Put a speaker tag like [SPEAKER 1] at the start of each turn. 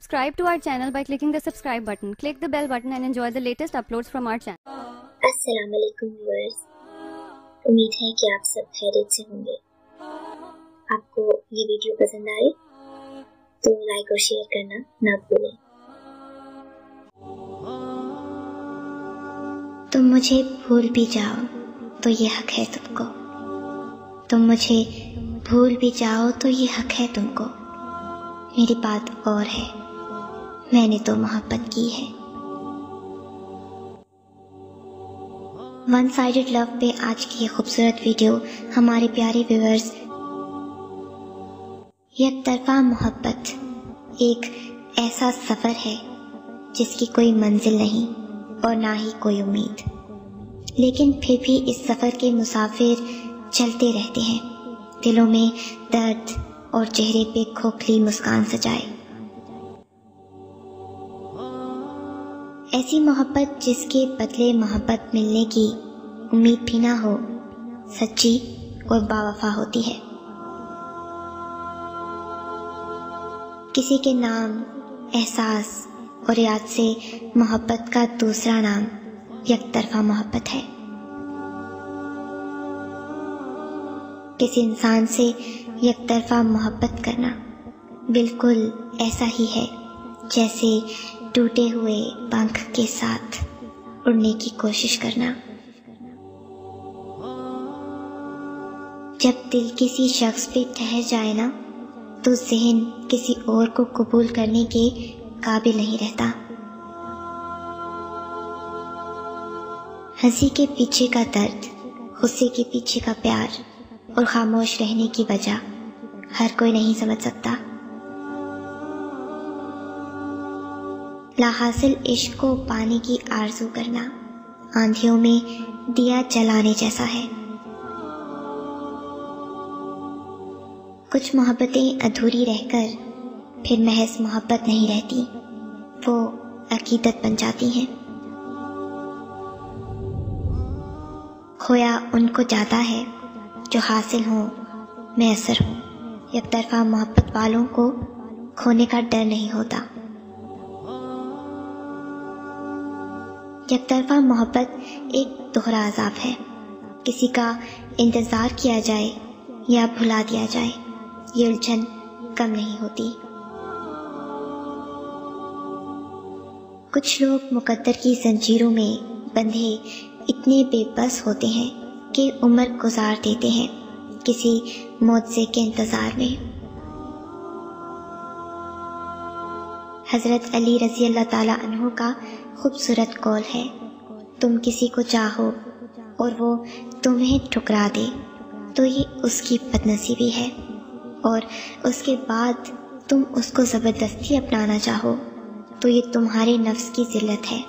[SPEAKER 1] Subscribe to our channel by clicking the subscribe button. Click the bell button and enjoy the latest uploads from our channel.
[SPEAKER 2] अस्सलाम वालेकुम viewers, उम्मीद है कि आप सब खैरियत से होंगे। आपको ये वीडियो पसंद आए तो लाइक और शेयर करना ना भूलें। तुम मुझे भूल भी जाओ तो ये हक है तुमको, तुम मुझे भूल भी जाओ तो ये हक है तुमको। मेरी बात और है, मैंने तो मोहब्बत की है। वन साइडेड लव पे आज की ये खूबसूरत वीडियो हमारे प्यारे व्यूअर्स, एक तरफा मोहब्बत एक ऐसा सफ़र है जिसकी कोई मंजिल नहीं और ना ही कोई उम्मीद, लेकिन फिर भी इस सफ़र के मुसाफिर चलते रहते हैं, दिलों में दर्द और चेहरे पे खोखली मुस्कान सजाए। ऐसी मोहब्बत जिसके बदले मोहब्बत मिलने की उम्मीद भी ना हो, सच्ची और बावफा होती है। किसी के नाम, एहसास और याद से मोहब्बत का दूसरा नाम एकतरफा मोहब्बत है। किसी इंसान से एकतरफा मोहब्बत करना बिल्कुल ऐसा ही है जैसे टूटे हुए पंख के साथ उड़ने की कोशिश करना। जब दिल किसी शख्स पे ठहर जाए ना, तो ज़हन किसी और को कबूल करने के काबिल नहीं रहता। हंसी के पीछे का दर्द, गुस्से के पीछे का प्यार और खामोश रहने की वजह हर कोई नहीं समझ सकता। लाहासिल इश्क को पाने की आरज़ू करना आंधियों में दिया जलाने जैसा है। कुछ मोहब्बतें अधूरी रहकर फिर महज मोहब्बत नहीं रहती, वो अकीदत बन जाती हैं। खोया उनको जाता है जो हासिल हो मैसर हो। एकतरफा मोहब्बत वालों को खोने का डर नहीं होता। एकतरफा मोहब्बत एक दोहरा अज़ाब है। किसी का इंतज़ार किया जाए या भुला दिया जाए, ये उलझन कम नहीं होती। कुछ लोग मुकद्दर की जंजीरों में बंधे इतने बेबस होते हैं कि उम्र गुजार देते हैं किसी मौज़े के इंतज़ार में। हज़रत अली रज़ी अल्लाह ताला अन्हु का खूबसूरत कौल है, तुम किसी को चाहो और वो तुम्हें ठुकरा दे तो ये उसकी बदनसीबी है, और उसके बाद तुम उसको ज़बरदस्ती अपनाना चाहो तो ये तुम्हारे नफ्स की ज़िल्लत है।